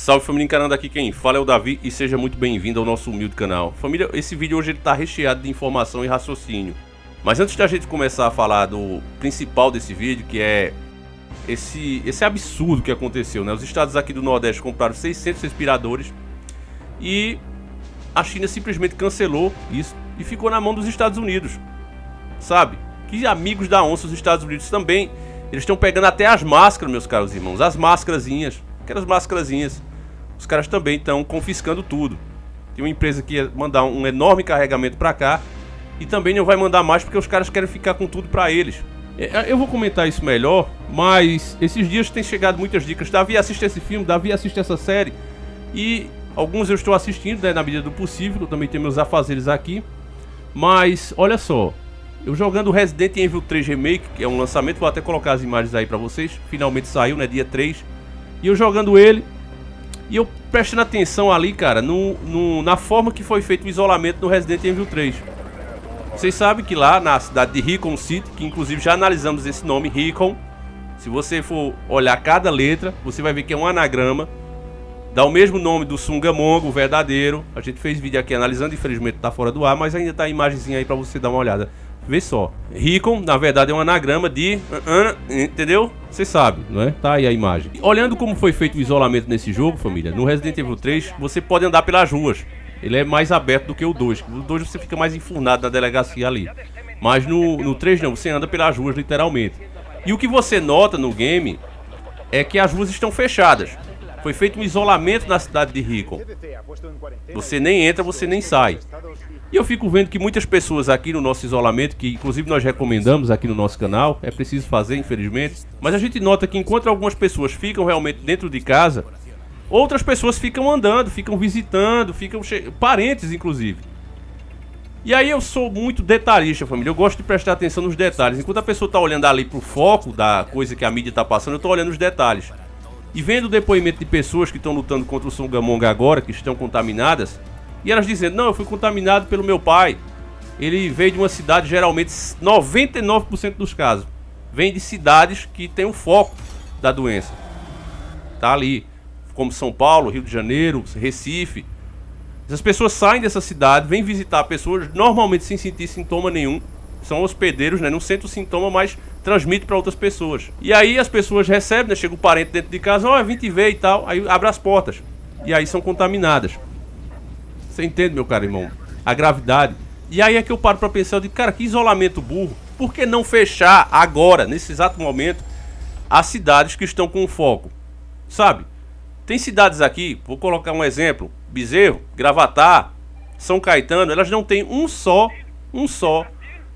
Salve família, encarando aqui quem fala é o Davi e seja muito bem-vindo ao nosso humilde canal. Família, esse vídeo hoje ele tá recheado de informação e raciocínio. Mas antes da gente começar a falar do principal desse vídeo, que é esse absurdo que aconteceu, né? Os estados aqui do Nordeste compraram 600 respiradores e a China simplesmente cancelou isso e ficou na mão dos Estados Unidos, sabe? Que amigos da onça os Estados Unidos também, eles estão pegando até as máscaras, meus caros irmãos, as máscarazinhas, aquelas máscarazinhas. Os caras também estão confiscando tudo. Tem uma empresa que ia mandar um enorme carregamento pra cá e também não vai mandar mais porque os caras querem ficar com tudo pra eles. Eu vou comentar isso melhor, mas esses dias tem chegado muitas dicas. Davi, assiste esse filme, Davi, assiste essa série. E alguns eu estou assistindo, né, na medida do possível. Eu também tenho meus afazeres aqui. Mas, olha só, eu jogando Resident Evil 3 Remake, que é um lançamento, vou até colocar as imagens aí pra vocês. Finalmente saiu, né, dia 3. E eu jogando ele, e eu prestando atenção ali, cara, na forma que foi feito o isolamento no Resident Evil 3. Vocês sabem que lá na cidade de Raccoon City, que inclusive já analisamos esse nome, Raccoon, se você for olhar cada letra, você vai ver que é um anagrama, dá o mesmo nome do Sungamonga, o verdadeiro. A gente fez vídeo aqui analisando, infelizmente tá fora do ar, mas ainda tá a imagenzinha aí pra você dar uma olhada. Vê só, Raccoon, na verdade, é um anagrama de... entendeu? Você sabe, não é? Tá aí a imagem. Olhando como foi feito o isolamento nesse jogo, família, no Resident Evil 3, você pode andar pelas ruas. Ele é mais aberto do que o 2. O 2 você fica mais enfurnado na delegacia ali. Mas no 3 não, você anda pelas ruas, literalmente. E o que você nota no game é que as ruas estão fechadas. Foi feito um isolamento na cidade de Raccoon. Você nem entra, você nem sai. E eu fico vendo que muitas pessoas aqui no nosso isolamento, que inclusive nós recomendamos aqui no nosso canal, é preciso fazer, infelizmente, mas a gente nota que enquanto algumas pessoas ficam realmente dentro de casa, outras pessoas ficam andando, ficam visitando, parentes inclusive. E aí eu sou muito detalhista, família, eu gosto de prestar atenção nos detalhes. Enquanto a pessoa está olhando ali pro foco da coisa que a mídia está passando, eu estou olhando os detalhes. E vendo o depoimento de pessoas que estão lutando contra o Sungamonga agora, que estão contaminadas, e elas dizendo, não, eu fui contaminado pelo meu pai. Ele veio de uma cidade, geralmente 99% dos casos vem de cidades que tem o foco da doença. Tá ali, como São Paulo, Rio de Janeiro, Recife. Essas pessoas saem dessa cidade, vêm visitar pessoas, normalmente sem sentir sintoma nenhum. São hospedeiros, né? Não sentem o sintoma, mas transmite para outras pessoas. E aí as pessoas recebem, né? Chega o parente dentro de casa, ó, vim te ver e tal. Aí abre as portas. E aí são contaminadas. Você entende, meu caro irmão? A gravidade. E aí é que eu paro pra pensar, eu digo, cara, que isolamento burro. Por que não fechar agora, nesse exato momento, as cidades que estão com foco? Sabe? Tem cidades aqui, vou colocar um exemplo, Bezerro, Gravatar, São Caetano, elas não têm um só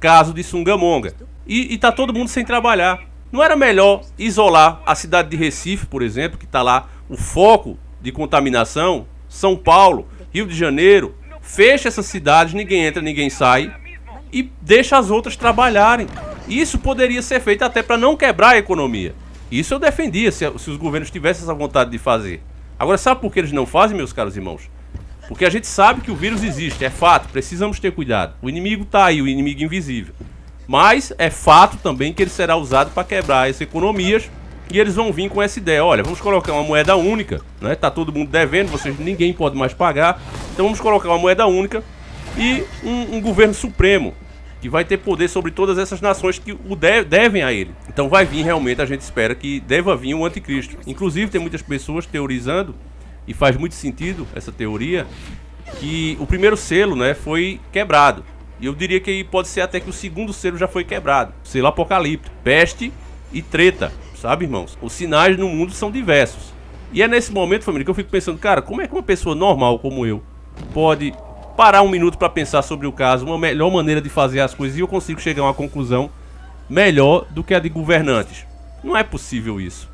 caso de Sungamonga. E tá todo mundo sem trabalhar. Não era melhor isolar a cidade de Recife, por exemplo, que tá lá o foco de contaminação, São Paulo, Rio de Janeiro, fecha essas cidades, ninguém entra, ninguém sai e deixa as outras trabalharem. Isso poderia ser feito até para não quebrar a economia. Isso eu defendia se os governos tivessem essa vontade de fazer. Agora, sabe por que eles não fazem, meus caros irmãos? Porque a gente sabe que o vírus existe, é fato, precisamos ter cuidado. O inimigo tá aí, o inimigo invisível. Mas é fato também que ele será usado para quebrar as economias. E eles vão vir com essa ideia, olha, vamos colocar uma moeda única, né? Tá todo mundo devendo, ninguém pode mais pagar. Então vamos colocar uma moeda única e um governo supremo, que vai ter poder sobre todas essas nações que devem a ele. Então vai vir realmente, a gente espera que deva vir um anticristo. Inclusive tem muitas pessoas teorizando, e faz muito sentido essa teoria, que o primeiro selo, né, foi quebrado. E eu diria que pode ser até que o segundo selo já foi quebrado. Selo apocalíptico, peste e treta. Sabe, irmãos? Os sinais no mundo são diversos. E é nesse momento, família, que eu fico pensando, cara, como é que uma pessoa normal como eu pode parar um minuto para pensar sobre o caso, uma melhor maneira de fazer as coisas, e eu consigo chegar a uma conclusão melhor do que a de governantes? Não é possível isso.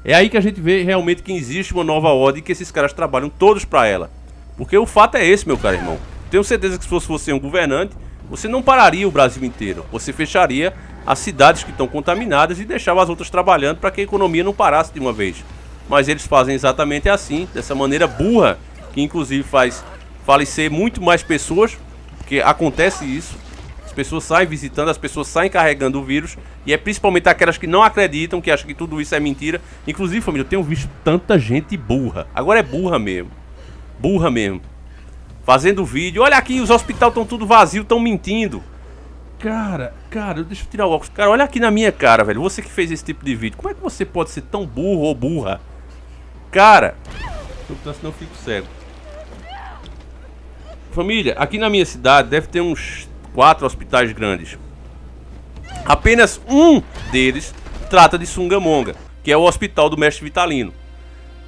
É aí que a gente vê realmente que existe uma nova ordem e que esses caras trabalham todos para ela. Porque o fato é esse, meu caro irmão. Tenho certeza que se fosse você um governante, você não pararia o Brasil inteiro. Você fecharia as cidades que estão contaminadas e deixava as outras trabalhando para que a economia não parasse de uma vez. Mas eles fazem exatamente assim, dessa maneira burra, que inclusive faz falecer muito mais pessoas, porque acontece isso. As pessoas saem visitando, as pessoas saem carregando o vírus. E é principalmente aquelas que não acreditam, que acham que tudo isso é mentira. Inclusive, família, eu tenho visto tanta gente burra. Agora é burra mesmo. Burra mesmo. Fazendo vídeo. Olha aqui, os hospitais estão tudo vazios, estão mentindo. Cara, deixa eu tirar o óculos. Cara, olha aqui na minha cara, velho. Você que fez esse tipo de vídeo. Como é que você pode ser tão burro ou burra? Cara, senão eu fico cego. Família, aqui na minha cidade deve ter uns 4 hospitais grandes. Apenas um deles trata de Sungamonga, que é o Hospital do Mestre Vitalino.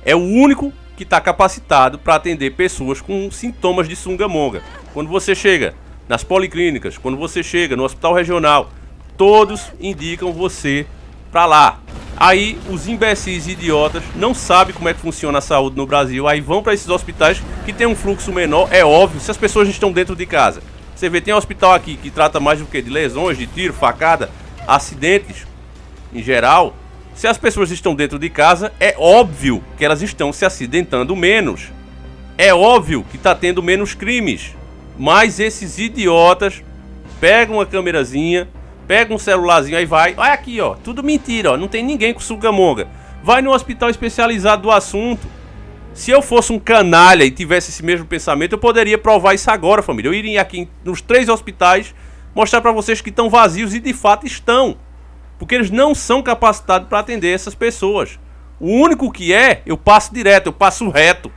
É o único que está capacitado para atender pessoas com sintomas de Sungamonga. Quando você chega nas policlínicas, quando você chega no hospital regional, todos indicam você para lá. Aí os imbecis e idiotas não sabem como é que funciona a saúde no Brasil. Aí vão para esses hospitais que tem um fluxo menor. É óbvio, se as pessoas estão dentro de casa. Você vê, tem um hospital aqui que trata mais do que de lesões, de tiro, facada, acidentes em geral. Se as pessoas estão dentro de casa, é óbvio que elas estão se acidentando menos. É óbvio que está tendo menos crimes. Mas esses idiotas pegam uma câmerazinha, pega um celularzinho, aí vai. Olha aqui, ó, tudo mentira, ó, não tem ninguém com Sungamonga. Vai no hospital especializado do assunto. Se eu fosse um canalha e tivesse esse mesmo pensamento, eu poderia provar isso agora, família. Eu iria aqui nos 3 hospitais mostrar pra vocês que estão vazios e de fato estão. Porque eles não são capacitados para atender essas pessoas. O único que eu passo direto, eu passo reto.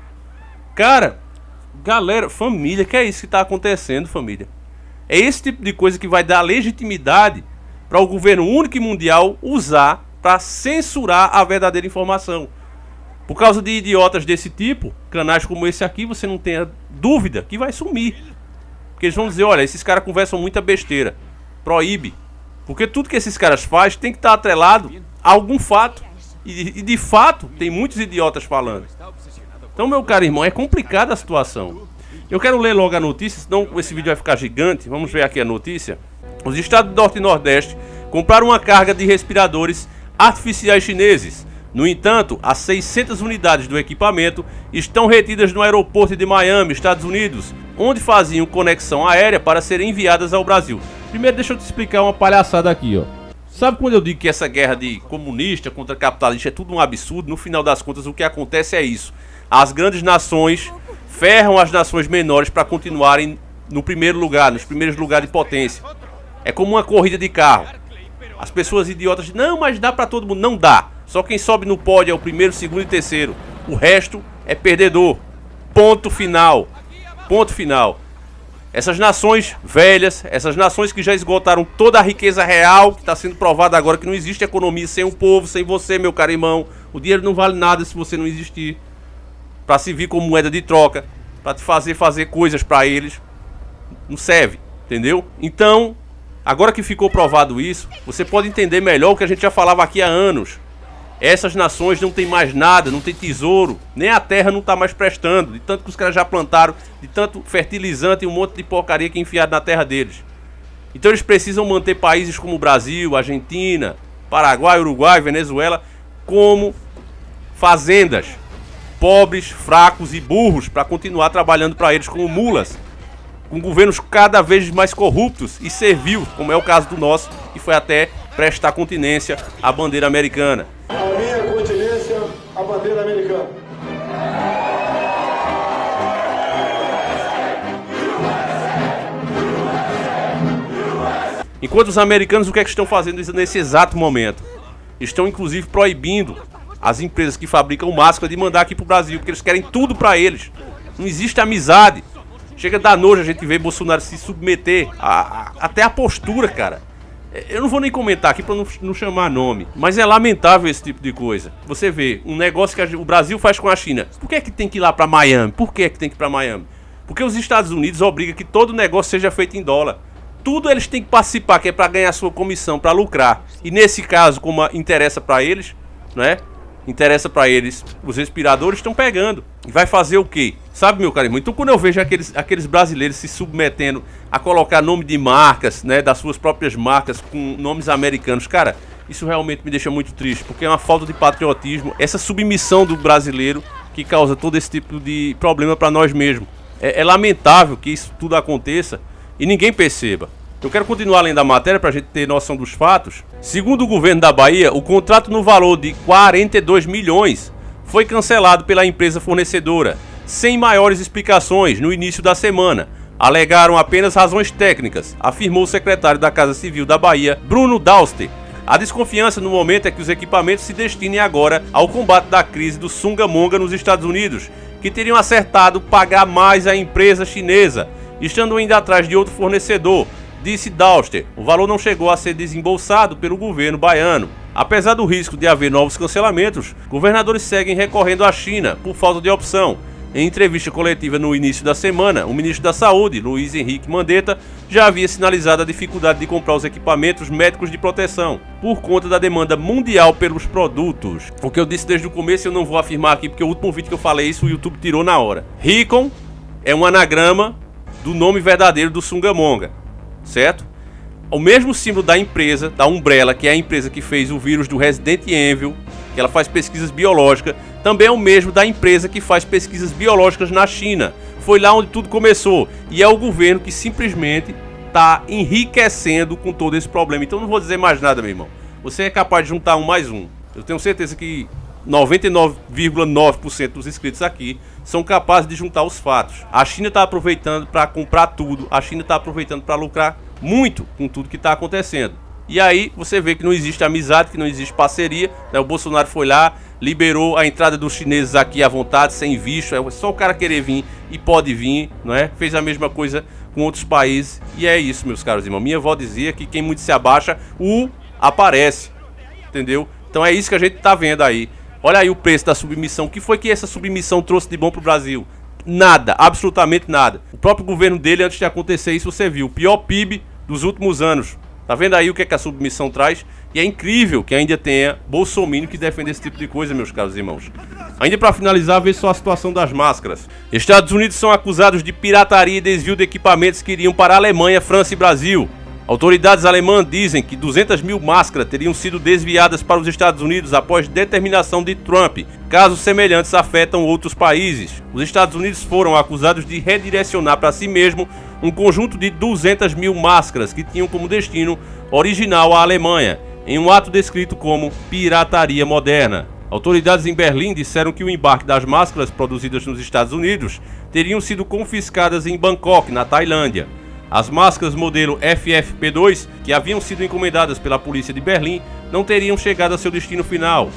Cara, galera, família, que é isso que tá acontecendo, família? É esse tipo de coisa que vai dar legitimidade para o governo único e mundial usar para censurar a verdadeira informação. Por causa de idiotas desse tipo, canais como esse aqui, você não tenha dúvida que vai sumir. Porque eles vão dizer, olha, esses caras conversam muita besteira. Proíbe. Porque tudo que esses caras fazem tem que estar atrelado a algum fato. E de fato, tem muitos idiotas falando. Então, meu caro irmão, é complicada a situação. Eu quero ler logo a notícia, senão esse vídeo vai ficar gigante. Vamos ver aqui a notícia. Os estados do Norte e Nordeste compraram uma carga de respiradores artificiais chineses. No entanto, as 600 unidades do equipamento estão retidas no aeroporto de Miami, Estados Unidos, onde faziam conexão aérea para serem enviadas ao Brasil. Primeiro, deixa eu te explicar uma palhaçada aqui, ó. Sabe quando eu digo que essa guerra de comunista contra capitalista é tudo um absurdo? No final das contas, o que acontece é isso. As grandes nações ferram as nações menores para continuarem no primeiro lugar, nos primeiros lugares de potência. É como uma corrida de carro. As pessoas idiotas dizem, não, mas dá para todo mundo. Não dá. Só quem sobe no pódio é o primeiro, segundo e terceiro. O resto é perdedor. Ponto final. Ponto final. Essas nações velhas, essas nações que já esgotaram toda a riqueza real, que está sendo provada agora que não existe economia sem o povo, sem você, meu caro irmão. O dinheiro não vale nada se você não existir. Para servir como moeda de troca, para te fazer coisas para eles, não serve, entendeu? Então, agora que ficou provado isso, você pode entender melhor o que a gente já falava aqui há anos. Essas nações não tem mais nada, não tem tesouro, nem a terra não está mais prestando, de tanto que os caras já plantaram, de tanto fertilizante e um monte de porcaria que enfiaram na terra deles. Então eles precisam manter países como o Brasil, Argentina, Paraguai, Uruguai, Venezuela, como fazendas. Pobres, fracos e burros para continuar trabalhando para eles como mulas, com governos cada vez mais corruptos e servil, como é o caso do nosso, que foi até prestar continência à bandeira americana. A minha continência à bandeira americana. Enquanto os americanos, o que é que estão fazendo nesse exato momento? Estão inclusive proibindo as empresas que fabricam máscara de mandar aqui pro Brasil, porque eles querem tudo pra eles. Não existe amizade. Chega a dar nojo a gente ver Bolsonaro se submeter até a postura, cara. Eu não vou nem comentar aqui pra não chamar nome, mas é lamentável esse tipo de coisa. Você vê um negócio que o Brasil faz com a China. Por que é que tem que ir lá pra Miami? Por que é que tem que ir pra Miami? Porque os Estados Unidos obrigam que todo negócio seja feito em dólar. Tudo eles têm que participar, que é pra ganhar sua comissão, pra lucrar. E nesse caso, como interessa pra eles, né? Interessa pra eles, os respiradores estão pegando. E vai fazer o quê? Sabe, meu caro irmão? Então quando eu vejo aqueles brasileiros se submetendo a colocar nome de marcas, né, das suas próprias marcas com nomes americanos, cara, isso realmente me deixa muito triste, porque é uma falta de patriotismo, essa submissão do brasileiro que causa todo esse tipo de problema pra nós mesmos. É lamentável que isso tudo aconteça e ninguém perceba. Eu quero continuar lendo a matéria para a gente ter noção dos fatos. Segundo o governo da Bahia, o contrato no valor de 42 milhões foi cancelado pela empresa fornecedora, sem maiores explicações no início da semana. Alegaram apenas razões técnicas, afirmou o secretário da Casa Civil da Bahia, Bruno Dauster. A desconfiança no momento é que os equipamentos se destinem agora ao combate da crise do Sunga-Monga nos Estados Unidos, que teriam acertado pagar mais à empresa chinesa, estando ainda atrás de outro fornecedor, disse Dauster. O valor não chegou a ser desembolsado pelo governo baiano. Apesar do risco de haver novos cancelamentos, governadores seguem recorrendo à China por falta de opção. Em entrevista coletiva no início da semana, o ministro da Saúde, Luiz Henrique Mandetta, já havia sinalizado a dificuldade de comprar os equipamentos médicos de proteção, por conta da demanda mundial pelos produtos. O que eu disse desde o começo eu não vou afirmar aqui, porque o último vídeo que eu falei isso o YouTube tirou na hora. Ricon é um anagrama do nome verdadeiro do Sunga-Monga, certo? O mesmo símbolo da empresa, da Umbrella, que é a empresa que fez o vírus do Resident Evil, que ela faz pesquisas biológicas, também é o mesmo da empresa que faz pesquisas biológicas na China. Foi lá onde tudo começou. E é o governo que simplesmente está enriquecendo com todo esse problema. Então não vou dizer mais nada, meu irmão. Você é capaz de juntar um mais um. Eu tenho certeza que 99,9% dos inscritos aqui são capazes de juntar os fatos. A China está aproveitando para comprar tudo. A China está aproveitando para lucrar muito com tudo que está acontecendo. E aí você vê que não existe amizade, que não existe parceria, né? O Bolsonaro foi lá, liberou a entrada dos chineses aqui à vontade, sem visto. É só o cara querer vir e pode vir, não é? Fez a mesma coisa com outros países. E é isso, meus caros irmãos. Minha avó dizia que quem muito se abaixa, aparece. Entendeu? Então é isso que a gente tá vendo aí. Olha aí o preço da submissão. O que foi que essa submissão trouxe de bom pro Brasil? Nada, absolutamente nada. O próprio governo dele, antes de acontecer isso, você viu, o pior PIB dos últimos anos. Tá vendo aí o que é que a submissão traz? E é incrível que ainda tenha bolsominion que defende esse tipo de coisa, meus caros irmãos. Ainda para finalizar, ver só a situação das máscaras. Estados Unidos são acusados de pirataria e desvio de equipamentos que iriam para a Alemanha, França e Brasil. Autoridades alemãs dizem que 200 mil máscaras teriam sido desviadas para os Estados Unidos após determinação de Trump. Casos semelhantes afetam outros países. Os Estados Unidos foram acusados de redirecionar para si mesmo um conjunto de 200 mil máscaras que tinham como destino original a Alemanha, em um ato descrito como pirataria moderna. Autoridades em Berlim disseram que o embarque das máscaras produzidas nos Estados Unidos teriam sido confiscadas em Bangkok, na Tailândia. As máscaras modelo FFP2, que haviam sido encomendadas pela polícia de Berlim, não teriam chegado a seu destino final.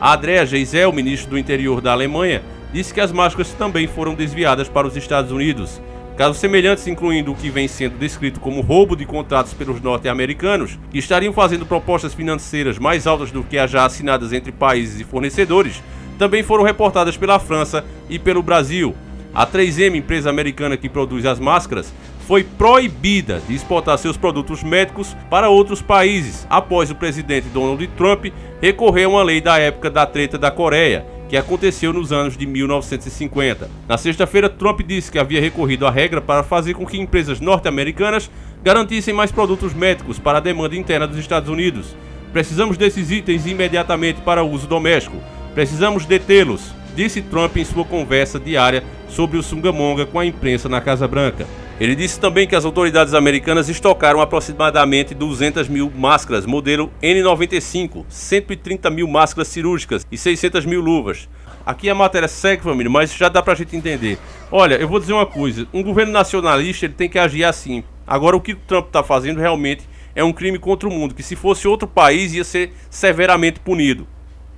Andrea Geisel, ministro do Interior da Alemanha, disse que as máscaras também foram desviadas para os Estados Unidos. Casos semelhantes, incluindo o que vem sendo descrito como roubo de contratos pelos norte-americanos, que estariam fazendo propostas financeiras mais altas do que as já assinadas entre países e fornecedores, também foram reportadas pela França e pelo Brasil. A 3M, empresa americana que produz as máscaras, foi proibida de exportar seus produtos médicos para outros países após o presidente Donald Trump recorrer a uma lei da época da treta da Coreia, que aconteceu nos anos de 1950. Na sexta-feira, Trump disse que havia recorrido à regra para fazer com que empresas norte-americanas garantissem mais produtos médicos para a demanda interna dos Estados Unidos. Precisamos desses itens imediatamente para uso doméstico. Precisamos detê-los, disse Trump em sua conversa diária sobre o Sunga-Monga com a imprensa na Casa Branca. Ele disse também que as autoridades americanas estocaram aproximadamente 200 mil máscaras modelo N95, 130 mil máscaras cirúrgicas e 600 mil luvas. Aqui a matéria segue, família, mas já dá pra gente entender. Olha, eu vou dizer uma coisa, um governo nacionalista ele tem que agir assim. Agora o que o Trump tá fazendo realmente é um crime contra o mundo, que se fosse outro país ia ser severamente punido,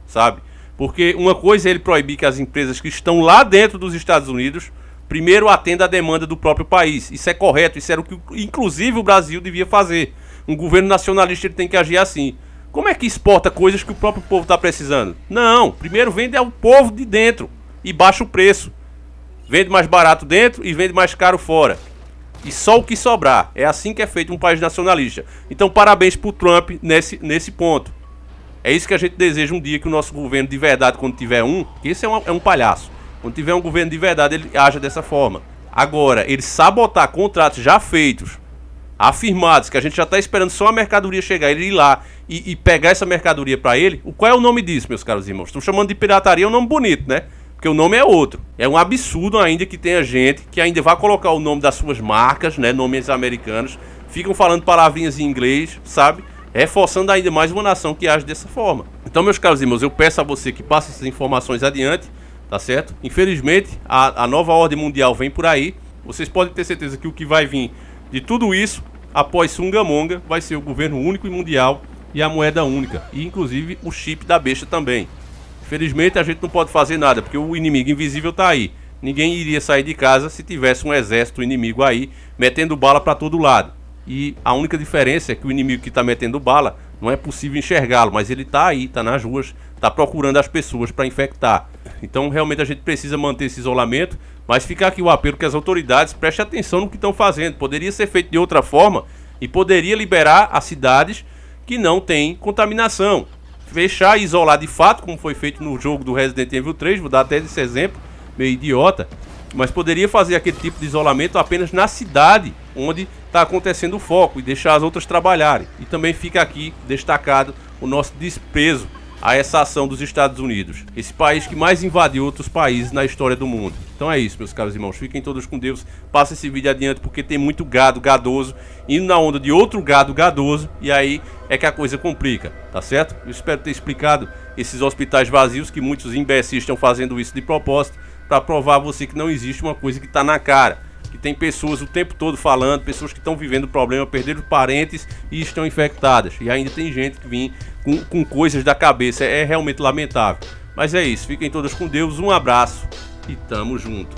sabe? Porque uma coisa é ele proibir que as empresas que estão lá dentro dos Estados Unidos primeiro atenda à demanda do próprio país. Isso é correto, isso era o que inclusive o Brasil devia fazer. Um governo nacionalista ele tem que agir assim. Como é que exporta coisas que o próprio povo está precisando? Não, primeiro vende ao povo de dentro e baixa o preço. Vende mais barato dentro e vende mais caro fora. E só o que sobrar. É assim que é feito um país nacionalista. Então parabéns pro Trump nesse ponto. É isso que a gente deseja um dia, que o nosso governo de verdade, quando tiver que esse é um palhaço. Quando tiver um governo de verdade, ele aja dessa forma. Agora, ele sabotar contratos já feitos, afirmados, que a gente já está esperando só a mercadoria chegar, ele ir lá e pegar essa mercadoria para ele. Qual é o nome disso, meus caros irmãos? Estão chamando de pirataria, é um nome bonito, né? Porque o nome é outro. É um absurdo ainda que tenha gente que ainda vai colocar o nome das suas marcas, né? Nomes americanos, ficam falando palavrinhas em inglês, sabe? Reforçando ainda mais uma nação que age dessa forma. Então, meus caros irmãos, eu peço a você que passe essas informações adiante, tá certo? Infelizmente, a nova ordem mundial vem por aí. Vocês podem ter certeza que o que vai vir de tudo isso, após Sungamonga, vai ser o governo único e mundial e a moeda única. E, inclusive, o chip da besta também. Infelizmente, a gente não pode fazer nada, porque o inimigo invisível tá aí. Ninguém iria sair de casa se tivesse um exército inimigo aí, metendo bala para todo lado. E a única diferença é que o inimigo que está metendo bala, não é possível enxergá-lo, mas ele está aí, está nas ruas, está procurando as pessoas para infectar. Então realmente a gente precisa manter esse isolamento, mas fica aqui o apelo que as autoridades prestem atenção no que estão fazendo. Poderia ser feito de outra forma e poderia liberar as cidades que não têm contaminação. Fechar e isolar de fato, como foi feito no jogo do Resident Evil 3, vou dar até esse exemplo, meio idiota, mas poderia fazer aquele tipo de isolamento apenas na cidade onde está acontecendo o foco e deixar as outras trabalharem. E também fica aqui destacado o nosso desprezo a essa ação dos Estados Unidos, esse país que mais invadiu outros países na história do mundo. Então é isso, meus caros irmãos, fiquem todos com Deus, passa esse vídeo adiante porque tem muito gado gadoso indo na onda de outro gado gadoso e aí é que a coisa complica, tá certo? Eu espero ter explicado esses hospitais vazios, que muitos imbecis estão fazendo isso de propósito para provar a você que não existe uma coisa que está na cara, que tem pessoas o tempo todo falando, pessoas que estão vivendo problema, perderam parentes e estão infectadas, e ainda tem gente que vem com coisas da cabeça. É realmente lamentável, mas é isso, fiquem todos com Deus, um abraço e tamo junto.